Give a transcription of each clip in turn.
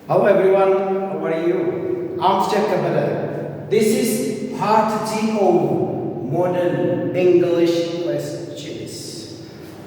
Hello everyone, how are you? I'm Kabada. This is part G of modern English questions.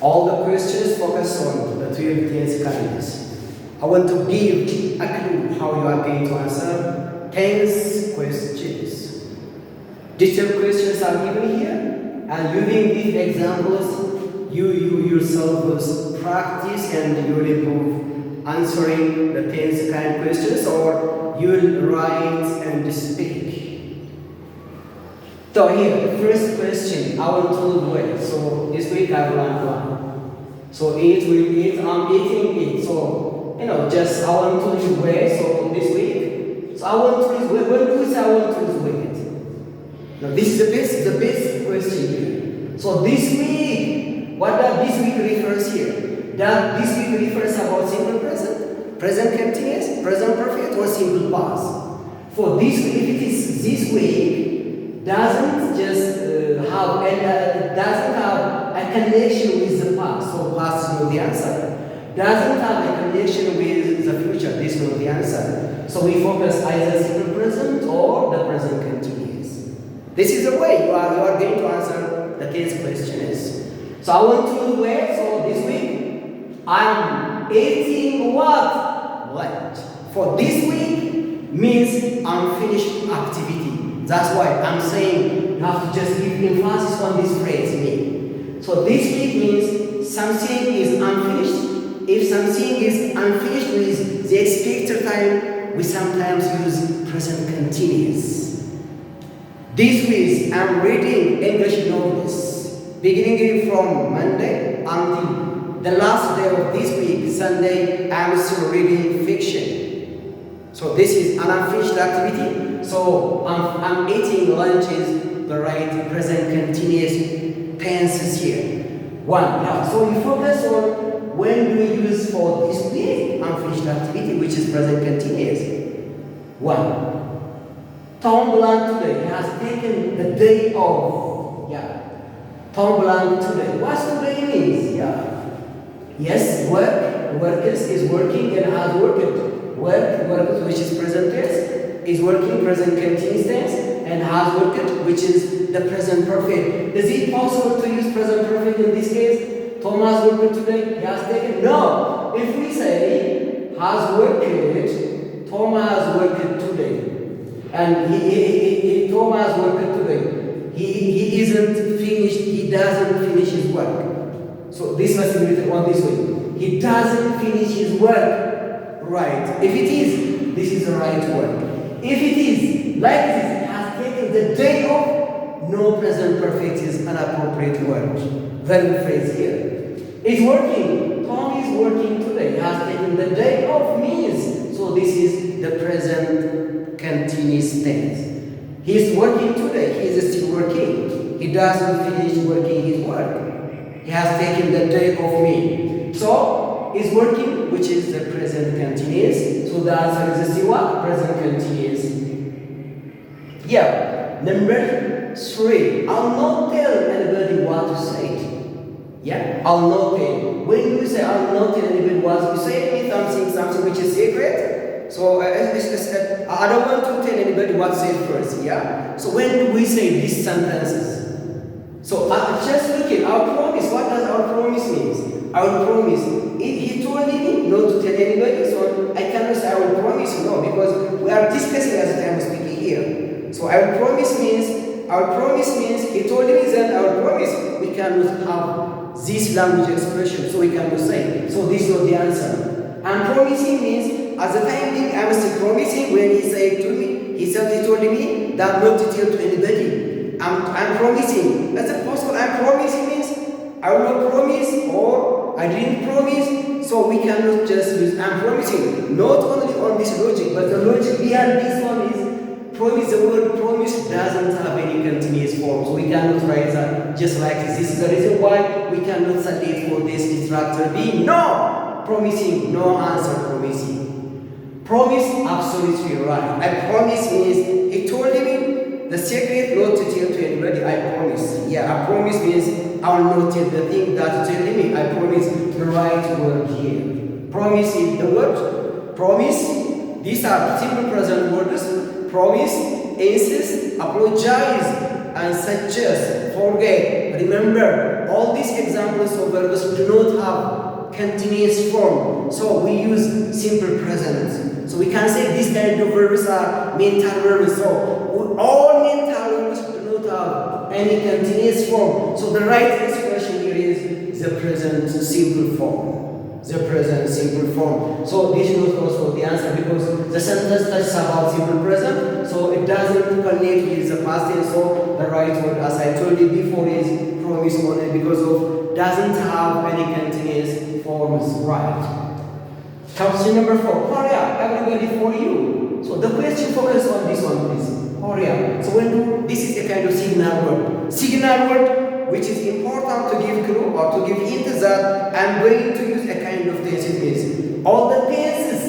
All the questions focus on the 12 tense kindness. I want to give a clue how you are going to answer tense questions. Detailed questions are given here, and using these examples, you yourself will practice and you will improve answering the tense kind questions, or you will write and speak. So here, the first question, I will tell you where. So this week I will learn one. So eat, will eat, I'm eating it. So, just I want to use where. So this week. So I want to use where. When do we say I want to use where? Now this is the best question here. So this week, what does this week refers here? Does this week refers about simple present, present continuous, present perfect, or simple past? For this week, if it is this week, doesn't just doesn't have a connection with the past. So past is not the answer. Doesn't have a connection with the future. This is not the answer. So we focus either simple present or the present continuous. This is the way you are going to answer the tense question is. So I want to where. So this week I'm eating what? What? For this week means unfinished activity. That's why I'm saying you have to just give emphasis on this phrase, me. So this week means something is unfinished. If something is unfinished with the expected time, we sometimes use present continuous. This week I'm reading English novels, beginning from Monday until the last day of this week, Sunday, I am still reading fiction. So this is an unfinished activity. So I'm eating lunch is the right present continuous tenses here. One. Now, so we focus on when do we use for this week unfinished activity, which is present continuous. One. Tom Blanc today has taken the day off. Yeah. Tom Blanc today. What's today means? Yeah. Yes, workers is working and has worked. Workers, which is present tense, is working present continuous tense, and has worked, which is the present perfect. Is it possible to use present perfect in this case? Thomas worked today, he has taken. No, if we say has worked, Thomas worked today, and Thomas worked today. He isn't finished. He doesn't finish his work. So this must be written on this way. He doesn't finish his work. Right. If it is, this is the right word. If it is like this, has taken the day off, no present perfect is an appropriate word. Verb phrase here. It's working. Tom is working today. He has taken the day off means. So this is the present continuous tense. He is working today. He is still working. He doesn't finish working his work. He has taken the day off me. So, is working, which is the present continuous. So the answer is still what? Present continuous. Yeah. Number 3. I'll not tell anybody what to say. Yeah. I'll not tell. When you say I'll not tell anybody what to say, it means something which is secret. So I don't want to tell anybody what to say first. Yeah. So when we say these sentences. So just look at our promise. What does our promise mean? Our promise. He told me not to tell anybody, so I cannot say I will promise you. No, because we are discussing at the time of speaking here. So our promise means he told me that our promise, we cannot have this language expression, so we cannot say. So this is not the answer. And promising means at the time being I am still promising when he said to me, he told me that not to tell to anybody. I'm promising. That's it possible. I'm promising means I will not promise or I didn't promise. So we cannot just use I'm promising. Not only on this logic, but the logic behind this one is promise. The word promise doesn't have any continuous form. So we cannot write that just like this. This is the reason why we cannot select for this distractor being no. Promising, no answer promising. Promise, absolutely right. I promise means he told me the secret not to tell to anybody, I promise. Yeah, I promise means I will not tell the thing that you tell me. I promise the right word here. Promise is the word. Promise These are simple present words: promise, insist, apologize, and suggest, forget, remember. All these examples of verbs do not have continuous form, so we use simple present. So we can say these kind of verbs are mental verbs. So all mental verbs do not have any continuous form. So the right expression here is the present simple form. The present simple form. So this is not also the answer because the sentence touches about simple present, so it doesn't connect with the past tense. So the right word, as I told you before, is promise only because of doesn't have any continuous forms. Right. Question number 4. Hurry up, everybody for you. So the question focus on this one, please. Hurry up. So this is a kind of signal word. Signal word which is important to give clue or to give hint that I'm going to use a kind of tenses means. All the tenses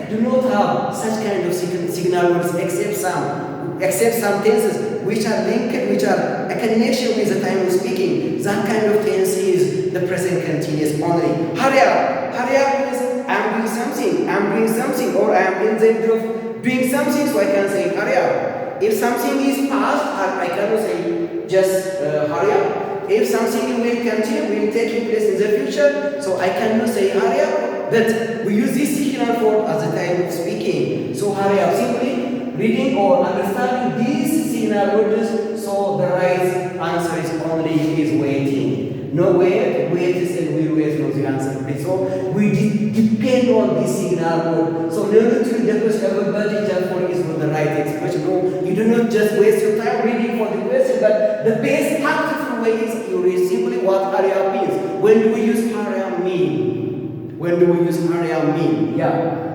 do not have such kind of signal words except some tenses which are linked, which are a connection with the time of speaking. That kind of tense is the present continuous only. Hurry up means I'm doing something, or I'm in the middle of doing something, so I can say hurry up. If something is past, I cannot say just hurry up. If something will continue, will take place in the future, so I cannot say hurry up, but we use this signal form as the time of speaking. So hurry up, simply reading or understanding these signal words, so the right answer is only is waiting. No wait is and we wait for the answer. So we depend on this signal word. So no need to request everybody just for is not the right expression. No, you do not just waste your time reading for the question, but the best practical way is you read simply what hurry up means. When do we use hurry up mean? When do we use hurry up mean? Yeah.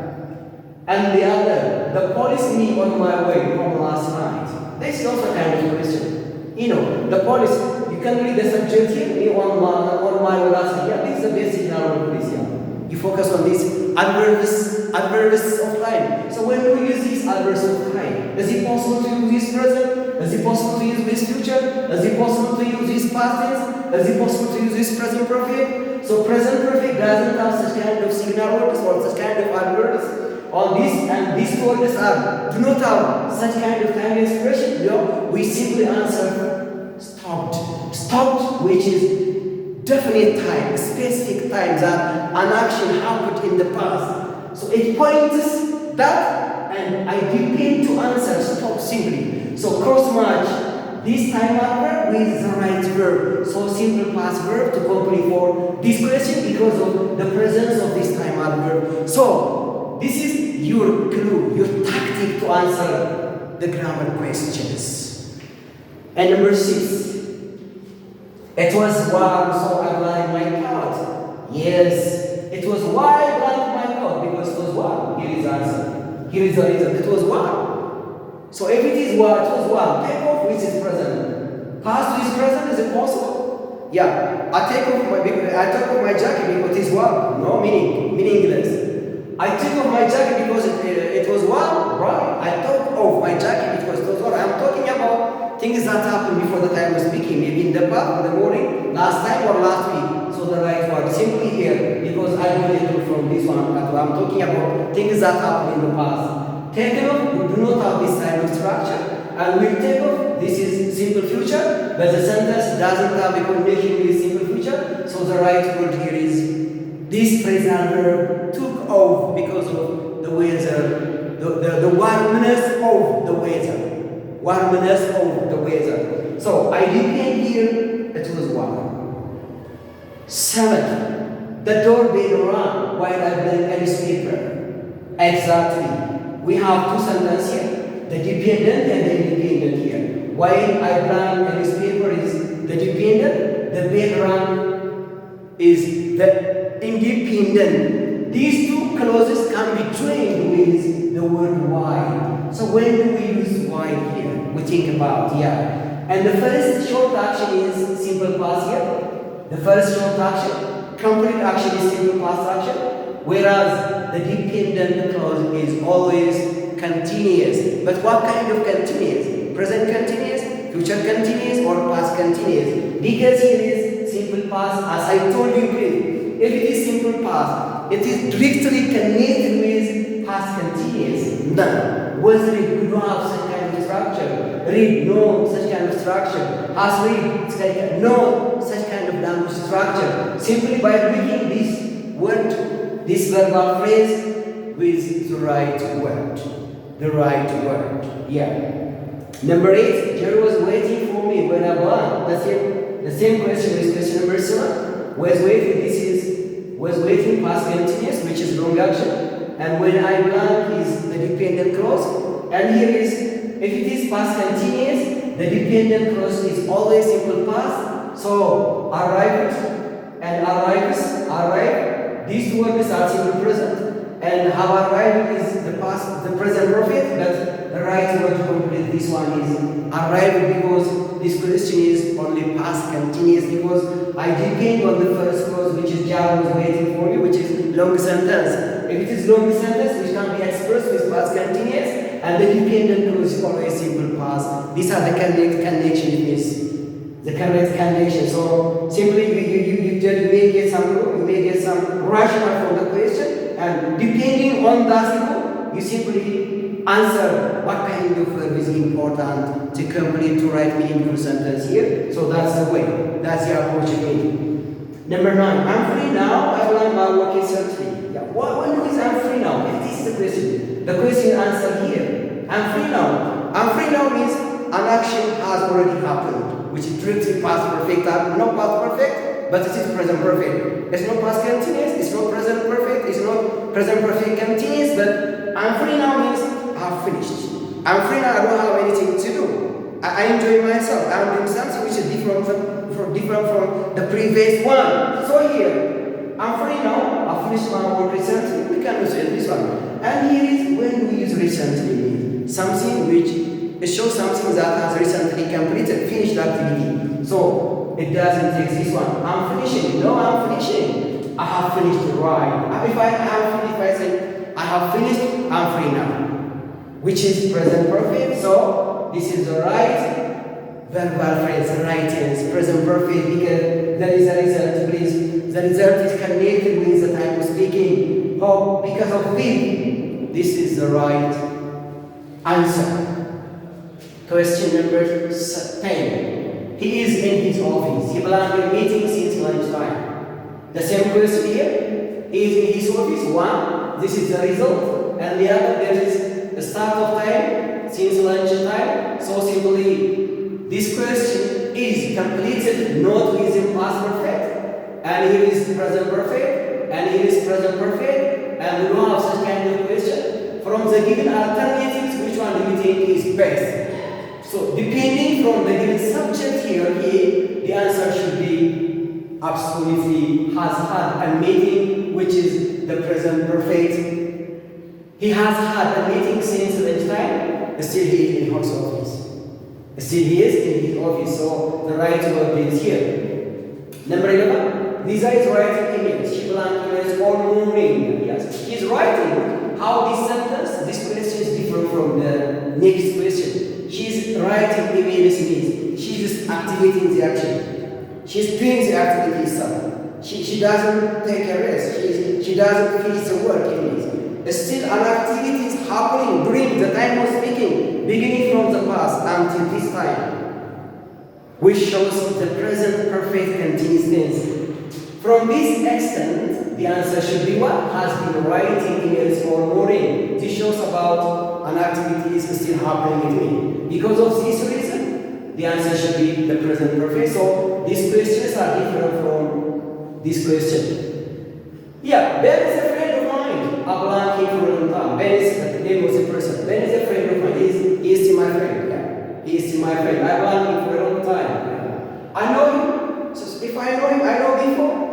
And the other, the police me on my way from last night. This is also kind of question. You know, the police, you can read the subject here, me on my way last night. Yeah, this is the basic narrow police. Yeah. You focus on these adverbs of time. So when do we use these adverbs of time? Is it possible to use this present? Is it possible to use this future? Is it possible to use this past tense? Is it possible to use this present perfect? So present perfect doesn't have such kind of signal words or such kind of adverbs. On this and these words do not have such kind of time expression. You know, we simply answer stopped. Stopped, which is definite time, specific time that an action happened in the past. So it points that, and I depend to answer stop simply. So cross match this time adverb with the right verb. So simple past verb to complete for this question because of the presence of this time adverb. So this is your clue, your tactic to answer the grammar questions. And number 6. It was warm, so I blind my coat. Yes, it was why I blind my coat because it was warm. Here is the answer. Here is the reason. It was warm. So if it is warm, it was warm. Take off which is present. Past is present. Is it possible? Yeah. I took off my jacket because it is warm. No meaningless. I took off my jacket because it was warm. Right. I took off my jacket because it was warm. I'm talking about things that happened before the time of speaking, maybe in the past, in the morning, last time or last week. So the right word simply here, because I got it from this one. I'm talking about things that happened in the past. Taken off, we do not have this kind of structure. And we'll take off, this is simple future, but the sentence doesn't have a connection with simple future. So the right word here is this present verb took off because of the weather, the warmness of the weather. Warmness of the weather. So I depend here, it was warm. 7. The doorbell rang while I read a newspaper. Exactly. We have two sentences here. The dependent and the independent here. While I read a newspaper is the dependent, the bell rang is the independent. These two clauses can be joined with the word why. So when do we use why here? We think about, yeah. And the first short action is simple past here. The first short action, complete action is simple past action. Whereas the dependent clause is always continuous. But what kind of continuous? Present continuous, future continuous, or past continuous? Because here is simple past, as I told you previously. If it is simple past, it is directly connected with past continuous. None. Was read, we don't have such kind of structure. Read, no such kind of structure. Has read, no such kind of language structure. Simply by reading this word, this verbal phrase with the right word. The right word. Yeah. Number 8, Jerry was waiting for me when I belong. The same question is question number 7. Was waiting, this is was waiting past continuous, which is long action. And when I belong is the dependent clause. And here is, if it is past continuous, the dependent clause is always simple past. So arrived and arrive. These words are simple present. And have arrived is the past, the present perfect, but the right word to complete this one is arrived, because this question is only past continuous, because I depend on the first clause, which is Java was waiting for you, which is long sentence. If it is long sentence, which can be expressed with past continuous, and the dependent clause is always simple past. These are the connection it is. The correct connection. So simply you may get some rationale from the question, and depending on that, you simply answer what kind of verb is important to complete, to write meaningful sentence here. So that's the way. That's the approach again. Number 9. I'm free now. I will my work is certainly. Yeah. When is I'm free now? This is the question. The question answer here. I'm free now. I'm free now means an action has already happened, which is directly past perfect. Not past perfect, but it is present perfect. It's not past continuous. It's not present perfect. It's not present perfect continuous. But I'm free now means I've finished. I'm free now. I don't have anything to do. I enjoy myself. I'm doing something which is different from the previous one. So here, I'm free now. I finished my work recently. We can use this one. And here is when we use recently, something which it shows something that has recently completed, finished activity. So it doesn't exist one. I'm finishing. No, I'm finishing. I have finished the ride. If I say I have finished, I'm free now, which is present perfect. So this is the right verbal phrase, right tense, present perfect, because there is a result. Please, the result is connected with the time of speaking. Oh, because of this is the right answer. Question number 10. He is in his office. He belongs in meeting since lunchtime. The same question here. He is in his office. 1. This is the result. And the other, there is the start of time since lunchtime. So simply, this question is completed not with past perfect. And here is present perfect. And here is present perfect. And we don't have such kind of question. From the given alternatives, which one do you think is best? So, depending from the given subject here, the answer should be absolutely has had a meeting, which is the present perfect. He has had a meeting since lunchtime. Still he is in his office. Still he is in his office. So, the right word is here. Number 11. Lisa is writing emails. She belongs emails all morning. Yes, she's writing. How this sentence, this question is different from the next question. She's writing emails means she's activating the action. She's doing the activity itself. She doesn't take a rest. She doesn't finish the work it means. Still an activity is happening during the time of speaking, beginning from the past until this time, which shows the present perfect continuous tense. From this extent, the answer should be what? Has been writing emails all morning. This shows about an activity is still happening with me. Because of this reason, the answer should be the present perfect. So these questions are different from this question. Yeah, Ben is a friend of mine. I've known him for a long time. Ben is the name of the person. Ben is a friend of mine. He is still my friend. Yeah. He is still my friend. I've known him for a long time. Yeah. I know him. So if I know him, I know before.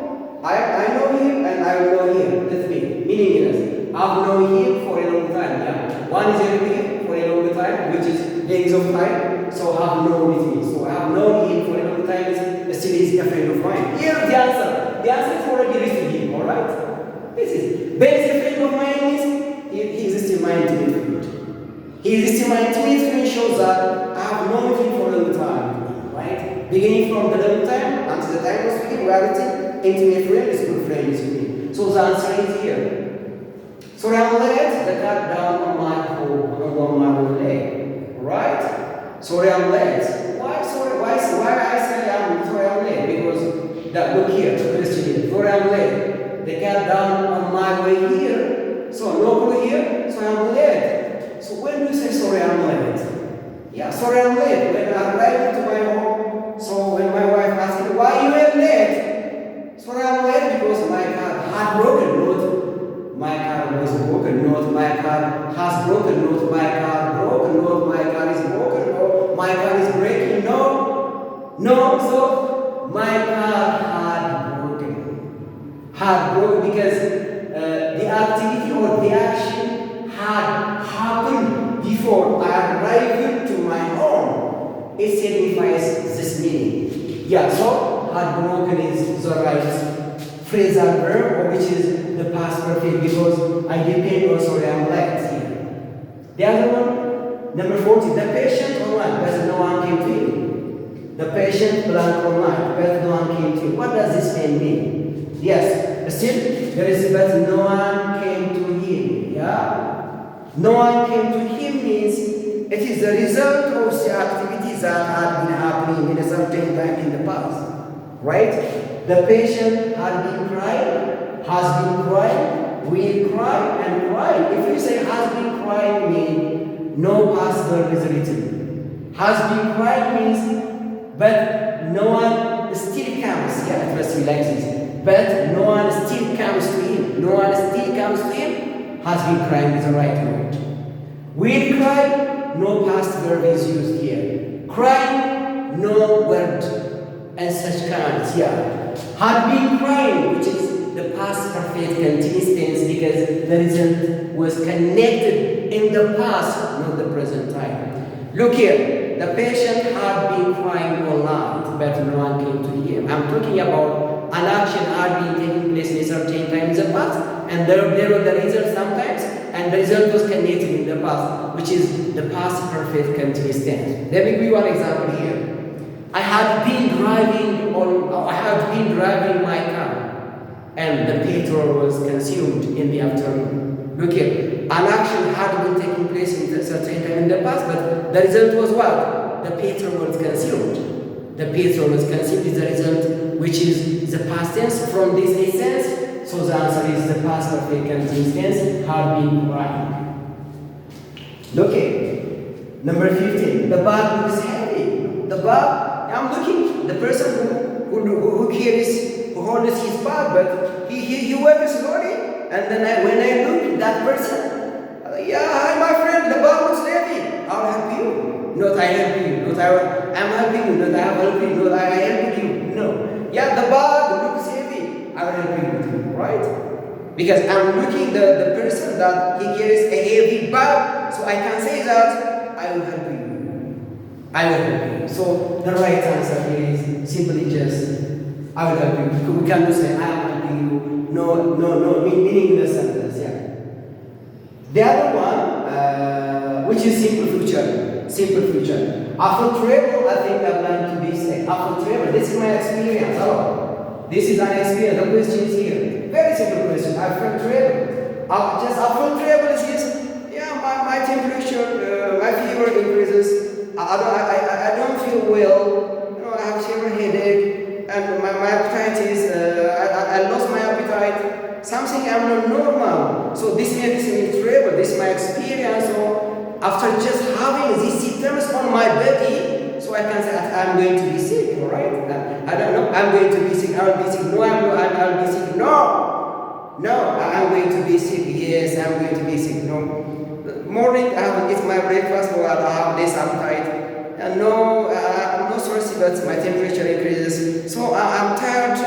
I know him and I will know him. That's me. Meaningless. I've known him for a long time. Yeah. One is everything for a long time, which is length of time. So I have known with me. So I have known him for a long time. Still he's a friend of mine. Here's the answer. The answer is already written to him. Alright? This is. Ben is a friend of mine. He is still my intimate friend. He is still my intimate friend shows that I have known him for a long time. Right? Beginning from the long time until the time of speaking, reality. Intimate friend is good friend with me. So the answer is here. So I laid the cat down on my home. Sorry, I'm late. Why sorry? Why I say I'm sorry I'm late? Because that look here, the question here. Sorry, I'm late. The cat down on my way here. So local here. So I'm late. So when you say sorry, I'm late. Yeah, sorry, I'm late. When I arrived to my home. So when my wife asked me, why you are late? Sorry, I'm late because my car had broken. Not my car was broken. Not my car has broken. Not my car broken. Not my car is broken. No, my car is breaking. No, no. So my car had broken. Had broken because the activity or the action had happened before I arrived to my home. It signifies this meaning. Yeah. So had broken is the right phrasal verb, which is the past perfect, because I depend on sorry I'm late here. The other one, number 40, the patient online, but no one came to him. The patient blank online, but no one came to him. What does this mean? Yes, still there is but no one came to him. Yeah? No one came to him means it is the result of the activities that had been happening in a certain time in the past. Right? The patient had been crying, has been crying, will cry and cry. If you say has been crying means no past verb is written. Has been crying means but no one still comes. Yeah, it must be like this. But no one still comes to him. No one still comes to him. Has been crying is the right word. Will cry, no past verb is used here. Crying, no word and such kinds. Yeah. Had been crying, which is the past perfect continuous tense because the result was connected in the past, not the present time. Look here, the patient had been crying all night, but no one came to him. I'm talking about an action had been taking place in a certain time in the past, and there were the results sometimes, and the result was connected in the past, which is the past perfect continuous tense. Let me give you one example here. I had been driving my car and the petrol was consumed in the afternoon. Look here, an action had been taking place in a certain time in the past, but the result was what? The petrol was consumed. The petrol was consumed is the result, which is the past tense from this essence. So the answer is the past perfect continuous tense had been crying. Look here, number 15. The bag looks heavy. The bag. I'm looking the person who carries, who holds his bag, but he walks slowly. And then when I look at that person, yeah, hi my friend, the bag looks heavy. I'll help you. Not I help you. Not I'm helping you. Not I am helping you. Not I help you. No. Yeah, the bag looks heavy. I will help you with you, right? Because I'm looking the person that he carries a heavy bag, so I can say that I will help you. I will help you. So the right answer here is simply just I will help you. We cannot say I am helping you. No, meaning the sentence. Yeah. The other one, which is simple future. Simple future. After travel, I think I'm going to be sick. After travel, this is my experience. Hello. This is an experience. The question is here. Very simple question. After travel. Just after travel is yeah, my temperature, my fever increases. I don't feel well. You know, I have severe headache, and my appetite is. I lost my appetite. Something I'm not normal. So this makes me travel. This is my experience. So after just having these symptoms on my body, so I can say I'm going to be sick. All right? I don't know. I'm going to be sick. I will be sick. No, I'll be sick. No, I'm going to be sick. Yes, I'm going to be sick. No. Morning, I have eaten my breakfast, but I have less appetite. And no, I'm not thirsty, but my temperature increases. So I'm tired.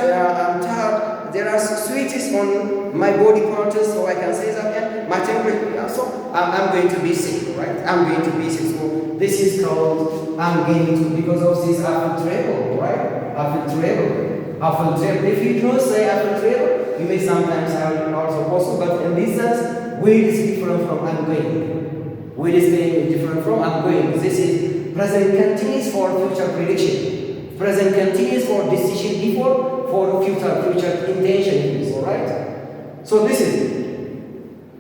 There are sweeties on my body parts, so I can say that my temperature. So I'm going to be sick, right? I'm going to be sick. So this is called I'm going to because of this after travel, right? After travel. If you don't say after travel, you may sometimes have it also possible, but in this sense, will is different from I'm going. Will is different from I'm going. This is present continuous for future prediction. Present continuous for decision before, for future intention. Alright? So this is.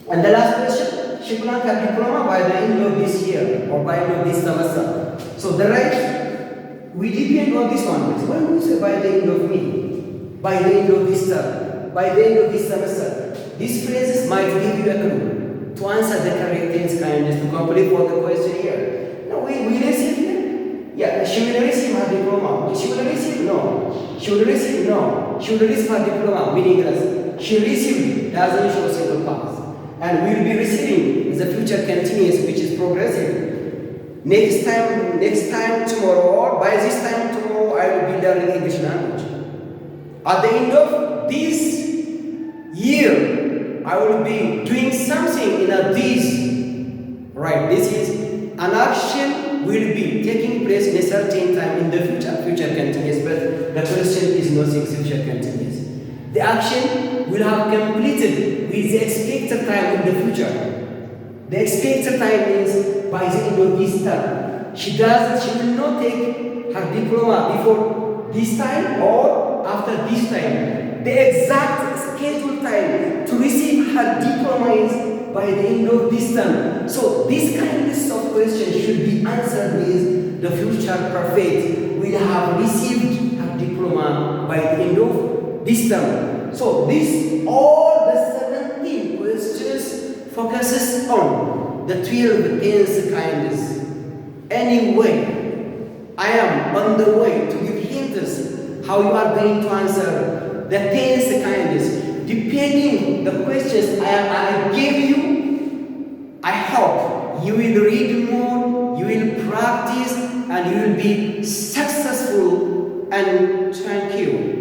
And the last question, she will not have diploma by the end of this year or by the end of this semester. So the right, we depend on this one. When we say by the end of me, by the end of this term, by the end of this semester, these phrases might give you a clue to answer the correct things, kindness, to complete what the question here. No, we receive here. Yeah, she will receive her diploma. She will receive, no. She will receive, no. She will receive her diploma, meaningless. She received doesn't show single past. And we will be receiving in the future continuous, which is progressive. Next time tomorrow, or by this time tomorrow, I will be learning English language. At the end of this year, I will be doing something in this. Right, this is an action will be taking place in a certain time in the future. Future continuous, but the question is not future continuous. The action will have completed with the expected time in the future. The expected time means by the end of this term. She will not take her diploma before this time or after this time. The exact scheduled time to receive her diploma is by the end of this term. So this kind of question should be answered with the future perfect. We have received her diploma by the end of this term. So this all the 17 questions focuses on the 12 tense kindness. Anyway, I am on the way to give hints how you are going to answer the tense kindness. Depending the questions I gave you, I hope you will read more, you will practice, and you will be successful. And thank you.